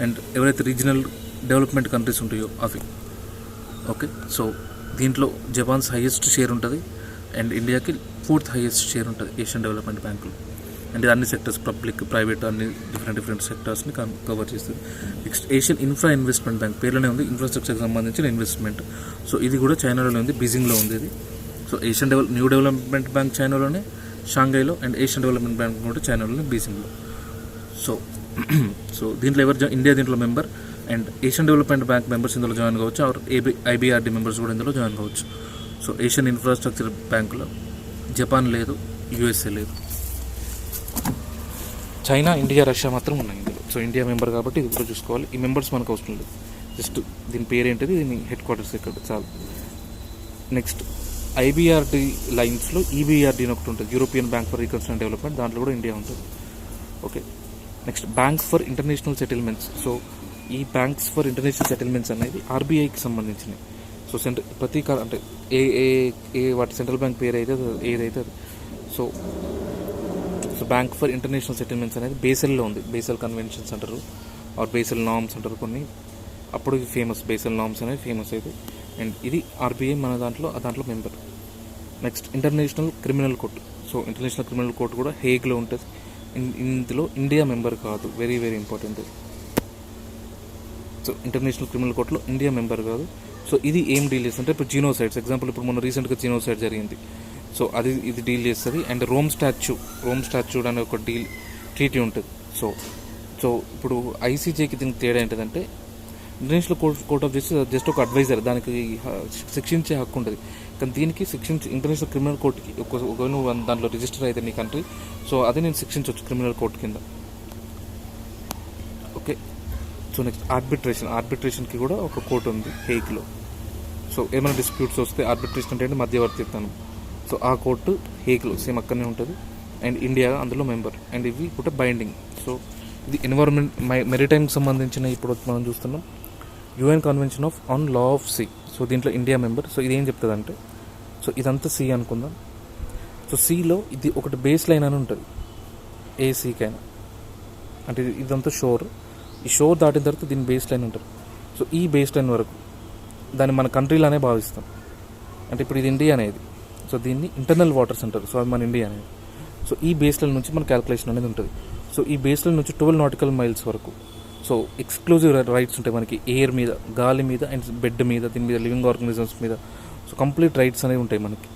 అండ్ ఎవరైతే రీజనల్ డెవలప్మెంట్ కంట్రీస్ ఉంటాయో అవి. ఓకే, సో దీంట్లో జపాన్స్ హైయెస్ట్ షేర్ ఉంటుంది అండ్ ఇండియాకి 4th హైయెస్ట్ షేర్ ఉంటుంది ఏషియన్ డెవలప్మెంట్ బ్యాంకులో. అండ్ ఇది అన్ని సెక్టర్స్, పబ్లిక్, ప్రైవేట్, అన్ని డిఫరెంట్ సెక్టర్స్ని కవర్ చేస్తుంది. నెక్స్ట్ ఏషియన్ ఇన్వెస్ట్మెంట్ బ్యాంక్, పేర్లోనే ఉంది, ఇన్ఫ్రాస్ట్రక్చర్కి సంబంధించిన ఇన్వెస్ట్మెంట్. సో ఇది కూడా చైనాలోనే ఉంది, బీజింగ్లో ఉంది ఇది. సో న్యూ డెవలప్మెంట్ బ్యాంక్ చైనాలోనే, షాంఘైలో, అండ్ ఏషియన్ డెవలప్మెంట్ బ్యాంక్ కూడా చైనాలోనే, బీజింగ్లో. సో దీంట్లో ఇండియా దీంట్లో member and Asian development bank members ఇందులో జాయిన్ కావచ్చు, ఆర్ IBRD మెంబర్స్ కూడా ఇందులో జాయిన్ కావచ్చు. సో ఏషియన్ ఇన్ఫ్రాస్ట్రక్చర్ బ్యాంకులో జపాన్ లేదు, USA లేదు. చైనా, ఇండియా, రష్యా మాత్రం ఉన్నాయి ఇందులో. సో ఇండియా మెంబర్ కాబట్టి ఇది కూడా చూసుకోవాలి. ఈ మెంబర్స్ మనకు అవసరం లేదు, జస్ట్ దీని పేరు ఏంటిది, దీని హెడ్ క్వార్టర్స్ ఇక్కడ చాలు. నెక్స్ట్ IBRD లైన్స్లో EBRD అని ఒకటి ఉంటుంది, European bank for reconstruction and development, దాంట్లో కూడా ఇండియా ఉంటుంది. Okay, next banks for international settlements. So ఈ బ్యాంక్స్ ఫర్ ఇంటర్నేషనల్ సెటిల్మెంట్స్ అనేది RBIకి సంబంధించినవి. సో ప్రతి అంటే వాటి సెంట్రల్ బ్యాంక్ పేరు అయితే ఏదైతే అది. So bank for international settlements అనేది బేసెల్లో ఉంది, బేసెల్ కన్వెన్షన్స్ అంటారు, ఆర్ బేసెల్ నార్మ్స్ అంటారు కొన్ని. అప్పుడు ఫేమస్ బేసెల్ నార్మ్స్ అనేది ఫేమస్ అయితే, అండ్ ఇది RBI మన దాంట్లో member. Next international criminal court. So international criminal court కూడా హేగ్లో ఉంటుంది. ఇందులో ఇండియా మెంబర్ కాదు, very important. So international criminal కోర్టులో ఇండియా మెంబర్ కాదు. సో ఇది ఏం డీల్ చేస్తుంది అంటే ఇప్పుడు జీనోసైడ్స్, ఎగ్జాంపుల్ ఇప్పుడు మొన్న రీసెంట్గా జీనోసైడ్ జరిగింది. సో ఇది డీల్ చేస్తుంది. అండ్ రోమ్ స్టాచ్యూడ్ అనే ఒక ట్రీటీ ఉంటుంది. సో ఇప్పుడు ICJకి దీనికి తేడా ఏంటంటే international court of justice just ఒక అడ్వైజర్, దానికి శిక్షించే హక్కు ఉంటుంది. కానీ దీనికి ఇంటర్నేషనల్ క్రిమినల్ కోర్టుకి ఒక నువ్వు దాంట్లో రిజిస్టర్ అయితే నీ కంట్రీ, సో అది నేను శిక్షించవచ్చు క్రిమినల్ కోర్టు కింద. ఓకే, సో నెక్స్ట్ ఆర్బిట్రేషన్కి కూడా ఒక కోర్టు ఉంది హేగ్లో. సో ఏమైనా డిస్ప్యూట్స్ వస్తే ఆర్బిట్రేషన్ అంటే మధ్యవర్తిత్వం. సో ఆ కోర్టు హేగ్లో సేమ్ అక్కడనే ఉంటుంది. అండ్ ఇండియా అందులో మెంబర్. అండ్ ఇవి కూడా బైండింగ్. సో ఇది ఎన్వైరన్మెంట్, మెరిటైమ్కి సంబంధించిన ఇప్పుడు మనం చూస్తున్నాం UN convention on law of sea. So దీంట్లో ఇండియా మెంబర్. సో ఇదేం చెప్తుంది అంటే, సో ఇదంతా సీ అనుకుందాం. సో సీలో ఇది ఒకటి బేస్ లైన్ అని ఉంటుంది ఏ సీకైనా, అంటే ఇదంతా షోర్. ఈ షోర్ దాటిన తర్వాత దీని బేస్ లైన్ ఉంటుంది. సో ఈ బేస్ లైన్ వరకు దాన్ని మన కంట్రీలోనే భావిస్తాం. అంటే ఇప్పుడు ఇది ఇండియా అనేది, సో దీన్ని ఇంటర్నల్ వాటర్స్ అంటారు. సో అది మన ఇండియా అనేది. సో ఈ బేస్ లైన్ నుంచి మన క్యాల్కులేషన్ అనేది ఉంటుంది. సో ఈ బేస్ లైన్ నుంచి 12 నాటికల్ మైల్స్ వరకు సో ఎక్స్క్లూజివ్ రైట్స్ ఉంటాయి మనకి, ఎయిర్ మీద, గాలి మీద, అండ్ బెడ్ మీద, దీని మీద, లివింగ్ ఆర్గనిజమ్స్ మీద. సో కంప్లీట్ రైట్స్ అనేవి ఉంటాయి మనకి.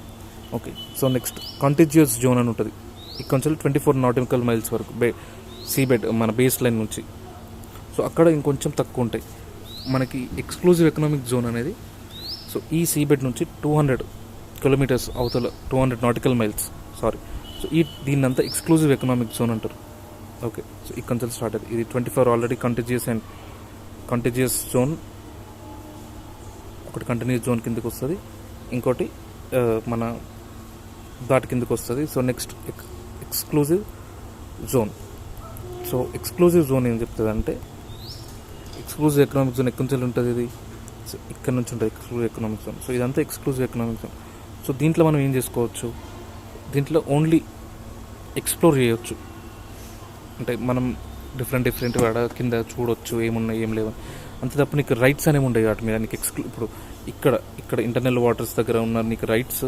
Okay, so next contiguous zone అని ఉంటుంది. ఇక్కడ నుంచి 24 నాటికల్ మైల్స్ వరకు సీ బెడ్ మన బేస్ లైన్ నుంచి. సో అక్కడ ఇంకొంచెం తక్కువ ఉంటాయి మనకి ఎక్స్క్లూజివ్ ఎకనామిక్ జోన్ అనేది. సో సో ఈ సీబెడ్ నుంచి 200 కిలోమీటర్స్ అవతల 200 నాటికల్ మైల్స్ సో దీన్నంతా ఎక్స్క్లూజివ్ ఎకనామిక్ జోన్ అంటారు. ఓకే, సో ఇక్కడ నుంచి స్టార్ట్ అయ్యింది. ఇది 24 ఆల్రెడీ కంటిజియస్ జోన్, ఒకటి కంటిన్యూస్ జోన్ కిందకి వస్తుంది, ఇంకోటి మన దాటి కిందకి వస్తుంది. So next exclusive zone. So exclusive zone ఏం చెప్తుంది అంటే, ఎక్స్క్లూజివ్ ఎకనామిక్ జోన్ ఎక్కడి నుంచి ఉంటుంది, ఇది సో ఇక్కడ నుంచి ఉంటుంది ఎక్స్క్లూజివ్ ఎకనామిక్ జోన్. సో ఇదంతా ఎక్స్క్లూజివ్ ఎకనామిక్ జోన్. సో దీంట్లో మనం ఏం చేసుకోవచ్చు, దీంట్లో ఓన్లీ ఎక్స్ప్లోర్ చేయొచ్చు, అంటే మనం డిఫరెంట్ వాడ కింద చూడొచ్చు ఏమున్నాయి ఏం లేవు, అంతే తప్ప నీకు రైట్స్ అనేవి ఉండవు వాటి మీద. నీకు ఇప్పుడు ఇక్కడ ఇంటర్నల్ వాటర్స్ దగ్గర ఉన్న నీకు రైట్స్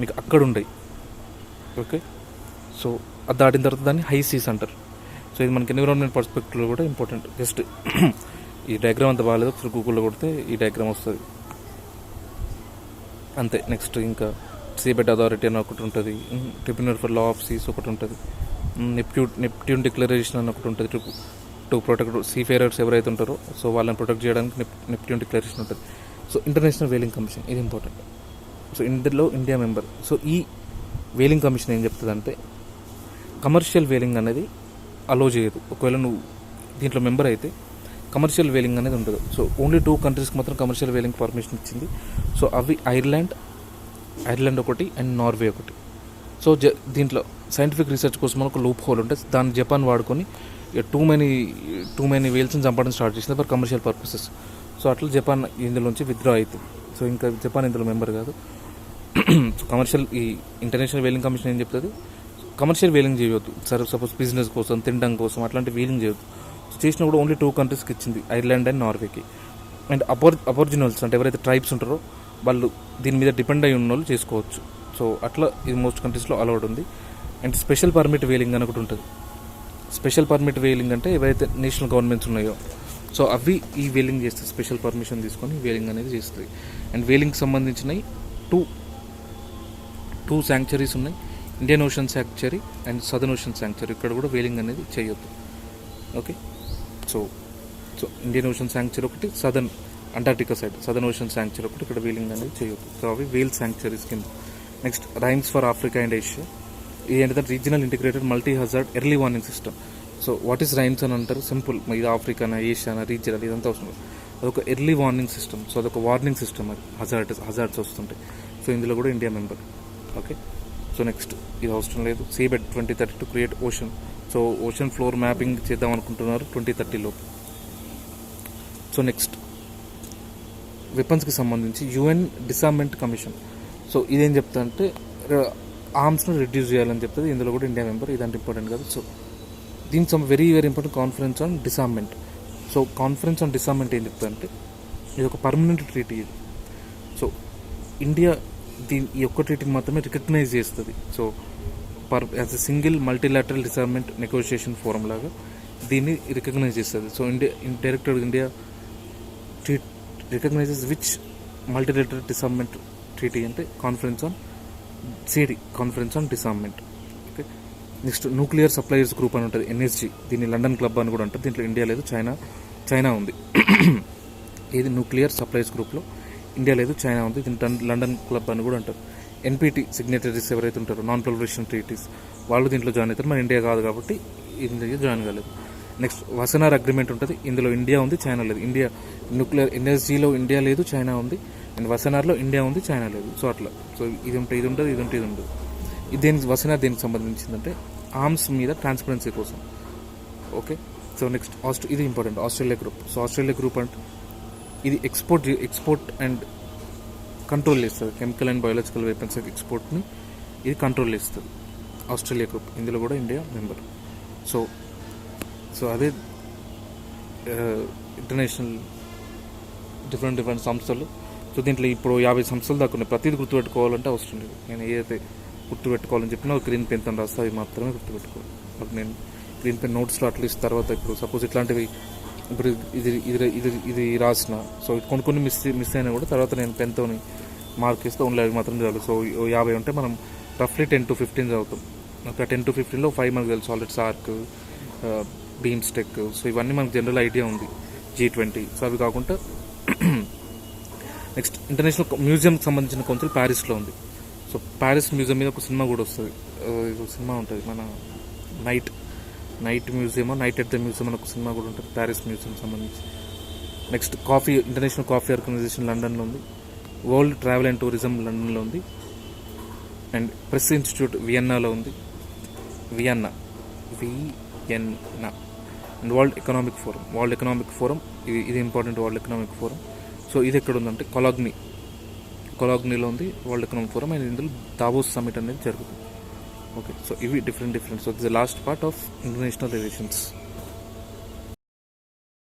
నీకు అక్కడ ఉండవు. ఓకే, సో అది దాటిన తర్వాత దాన్ని హై సీస్ అంటారు. సో ఇది మనకి ఎన్విరాన్మెంట్ పర్స్పెక్టివ్లో కూడా ఇంపార్టెంట్. జస్ట్ ఈ డయాగ్రామ్ అంత బాగాలేదు, ఒకసారి గూగుల్లో కొడితే ఈ డయాగ్రామ్ వస్తుంది అంతే. నెక్స్ట్ ఇంకా సీబెడ్ అథారిటీ అని ఒకటి ఉంటుంది, tribunal for law of seas ఒకటి ఉంటుంది, నెప్ట్యూన్ డిక్లరేషన్ అని ఒకటి ఉంటుంది టు ప్రొటెక్ట్ సీఫేరర్స్ ఎవరైతే ఉంటారో సో వాళ్ళని ప్రొటెక్ట్ చేయడానికి నెప్ట్యూన్ డిక్లరేషన్ ఉంటుంది. సో ఇంటర్నేషనల్ వేలింగ్ కమిషన్ ఇది ఇంపార్టెంట్. సో ఇందులో ఇండియా మెంబర్. సో ఈ వేలింగ్ కమిషన్ ఏం చెప్తుందంటే, కమర్షియల్ వేలింగ్ అనేది అలో చేయదు. ఒకవేళ నువ్వు దీంట్లో మెంబర్ అయితే కమర్షియల్ వేలింగ్ అనేది ఉండదు. సో ఓన్లీ 2 కంట్రీస్కి మాత్రం కమర్షియల్ వేలింగ్ పర్మిషన్ ఇచ్చింది. సో అవి ఐర్లాండ్ ఒకటి అండ్ నార్వే ఒకటి. సో దీంట్లో సైంటిఫిక్ రీసెర్చ్ కోసం మనకు లూప్ హోల్ ఉంటే దాన్ని జపాన్ వాడుకొని టూ మెనీ వేల్స్ని చంపడం స్టార్ట్ చేసింది ఫర్ కమర్షియల్ పర్పసెస్. సో అట్లా జపాన్ ఇందులోంచి విత్డ్రా అవుతుంది. సో ఇంకా జపాన్ ఇందులో మెంబర్ కాదు. సో కమర్షియల్ ఈ ఇంటర్నేషనల్ వేలింగ్ కమిషన్ ఏం చెప్తుంది, కమర్షియల్ వేలింగ్ చేయవద్దు. సరే సపోజ్ బిజినెస్ కోసం తినడం కోసం అట్లాంటి వేలింగ్ చేయవద్దు. సో చేసినా కూడా ఓన్లీ 2 కంట్రీస్కి ఇచ్చింది, ఐర్లాండ్ అండ్ నార్వేకి. అండ్ అబోరిజినల్స్ అంటే ఎవరైతే ట్రైబ్స్ ఉంటారో వాళ్ళు దీని మీద డిపెండ్ అయి ఉన్న వాళ్ళు చేసుకోవచ్చు. సో అట్లా ఇది మోస్ట్ కంట్రీస్లో అలౌడ్ ఉంది. అండ్ స్పెషల్ పర్మిట్ వేలింగ్ అని ఒకటి ఉంటుంది. స్పెషల్ పర్మిట్ వేలింగ్ అంటే ఎవరైతే నేషనల్ గవర్నమెంట్స్ ఉన్నాయో సో అవి ఈ వేలింగ్ చేస్తాయి, స్పెషల్ పర్మిషన్ తీసుకొని వేలింగ్ అనేది చేస్తుంది. అండ్ వేలింగ్కి సంబంధించినవి టూ శాంక్చరీస్ ఉన్నాయి, Indian Ocean sanctuary and Southern Ocean sanctuary. ఇక్కడ కూడా వేలింగ్ అనేది చేయొద్దు. Okay, so Indian Ocean sanctuary ఒకటి, Antarctica side Southern Ocean sanctuary ఒకటి, ఇక్కడ వేలింగ్ అనేది చేయొద్దు. సో అవి వేల్ శాంక్చరీస్ కింద. Next RIMES for Africa and Asia. ఇది ఏంటంటే regional integrated multi hazard early warning system. So what is RIMES అని అంటారు, సింపుల్, ఇది ఆఫ్రికానా ఏషియానా రీజనల్ ఇదంతా అవసరం. అదొక ఎర్లీ వార్నింగ్ సిస్టమ్. సో అదొక వార్నింగ్ సిస్టమ్, అది హజార్డ్స్ వస్తుంటాయి. సో ఇందులో కూడా India member. Okay, so next ఇది అవసరం లేదు. Seabed 2030 to create ocean. So ocean floor mapping చేద్దాం అనుకుంటున్నారు 2030లో. సో నెక్స్ట్ వెపన్స్కి సంబంధించి యుఎన్ డిసార్మెంట్ కమిషన్. సో ఇదేం చెప్తా అంటే ఆర్మ్స్ను రిడ్యూస్ చేయాలని చెప్తుంది. ఇందులో కూడా ఇండియా మెంబర్, ఇదంటే ఇంపార్టెంట్ కాదు. సో దీనికి very important conference on disarmament. So conference on disarmament ఏం చెప్తా అంటే ఇది ఒక పర్మనెంట్ ట్రీటీ ఇది. సో ఇండియా ఈ ఒక్క ట్రీటీని మాత్రమే రికగ్నైజ్ చేస్తుంది. So as a single multilateral disarmament negotiation forum లాగా దీన్ని రికగ్నైజ్ చేస్తుంది. So India recognises which multilateral disarmament treaty అంటే conference on disarmament. Okay, next nuclear suppliers group అని ఉంటుంది, ఎన్ఎస్జీ. దీన్ని లండన్ క్లబ్ అని కూడా ఉంటుంది. దీంట్లో ఇండియా లేదు, చైనా ఉంది. ఇది న్యూక్లియర్ సప్లయర్స్ గ్రూప్లో ఇండియా లేదు, చైనా ఉంది. దీన్ని లండన్ క్లబ్ అని కూడా అంటారు. ఎన్పిటి సిగ్నేటరీస్ ఎవరైతే ఉంటారో నాన్ ప్రొలిఫరేషన్ ట్రీటీస్ వాళ్ళు దీంట్లో జాయిన్ అవుతారు. మన ఇండియా కాదు కాబట్టి ఇండియా జాయిన్ కాలేదు. నెక్స్ట్ వసనార్ అగ్రిమెంట్ ఉంటుంది. ఇందులో ఇండియా ఉంది, చైనా లేదు. ఇండియా న్యూక్లియర్ ఎన్ఎస్జీలో ఇండియా లేదు, చైనా ఉంది. అండ్ వసనార్లో ఇండియా ఉంది, చైనా లేదు. సో అట్లా. సో ఇది ఉంటుంది. ఇది వసనార్ దేనికి సంబంధించిందంటే ఆర్మ్స్ మీద ట్రాన్స్పరెన్సీ కోసం. ఓకే, సో నెక్స్ట్ ఇది important, Australia group. So Australia group అంటే ఇది ఎక్స్పోర్ట్ అండ్ కంట్రోల్ చేస్తుంది. కెమికల్ అండ్ బయోలాజికల్ వెపన్స్ ఎక్స్పోర్ట్ని ఇది కంట్రోల్ చేస్తుంది ఆస్ట్రేలియా గ్రూప్. ఇందులో కూడా ఇండియా మెంబర్. సో అదే ఇంటర్నేషనల్ డిఫరెంట్ సంస్థలు. సో దీంట్లో ఇప్పుడు 50 సంస్థలు దాకా ఉన్నాయి. ప్రతిదీ గుర్తుపెట్టుకోవాలంటే అవసరం లేదు. నేను ఏదైతే గుర్తుపెట్టుకోవాలని చెప్పినా ఒక గ్రీన్ పెన్ రాస్తే అవి మాత్రమే గుర్తుపెట్టుకోవాలి. అప్పుడు నేను గ్రీన్ పెన్ నోట్స్లో అట్లీస్ట్ తర్వాత ఇప్పుడు సపోజ్ ఇట్లాంటివి ఇప్పుడు ఇది రాసిన సో కొన్ని మిస్ అయినా కూడా తర్వాత నేను పెన్తో మార్క్ ఇస్తే ఓన్లీ అవి మాత్రం చాలు. సో 50 ఉంటే మనం రఫ్లీ 10 to 15 చదువుతాం. ఒక 10 to 15లో 5 మనకు తెలుసు ఆల్రెడీ, సార్క్, బీమ్స్టెక్. సో ఇవన్నీ మనకు జనరల్ ఐడియా ఉంది, G20. సో అవి కాకుండా నెక్స్ట్ ఇంటర్నేషనల్ మ్యూజియంకి సంబంధించిన కౌన్సిల్ ప్యారిస్లో ఉంది. సో ప్యారిస్ మ్యూజియం మీద ఒక సినిమా కూడా వస్తుంది. ఇది ఒక సినిమా ఉంటుంది, మన night museum, night at the museum అని ఒక సినిమా కూడా ఉంటుంది ప్యారిస్ మ్యూజియం సంబంధించి. Next coffee, international coffee organisation లండన్లో ఉంది. వరల్డ్ ట్రావెల్ అండ్ టూరిజం లండన్లో ఉంది. అండ్ ప్రెస్ ఇన్స్టిట్యూట్ వియన్నాలో ఉంది. Vienna and world economic forum ఇది important. World economic forum. So ఇది ఎక్కడ ఉందంటే కొలాగ్నీలో ఉంది వరల్డ్ ఎకనామిక్ ఫోరం. అండ్ ఇందులో దావోస్ సమిట్ అనేది జరుగుతుంది. ఓకే, సో ఇవి different. So this the last part of international relations.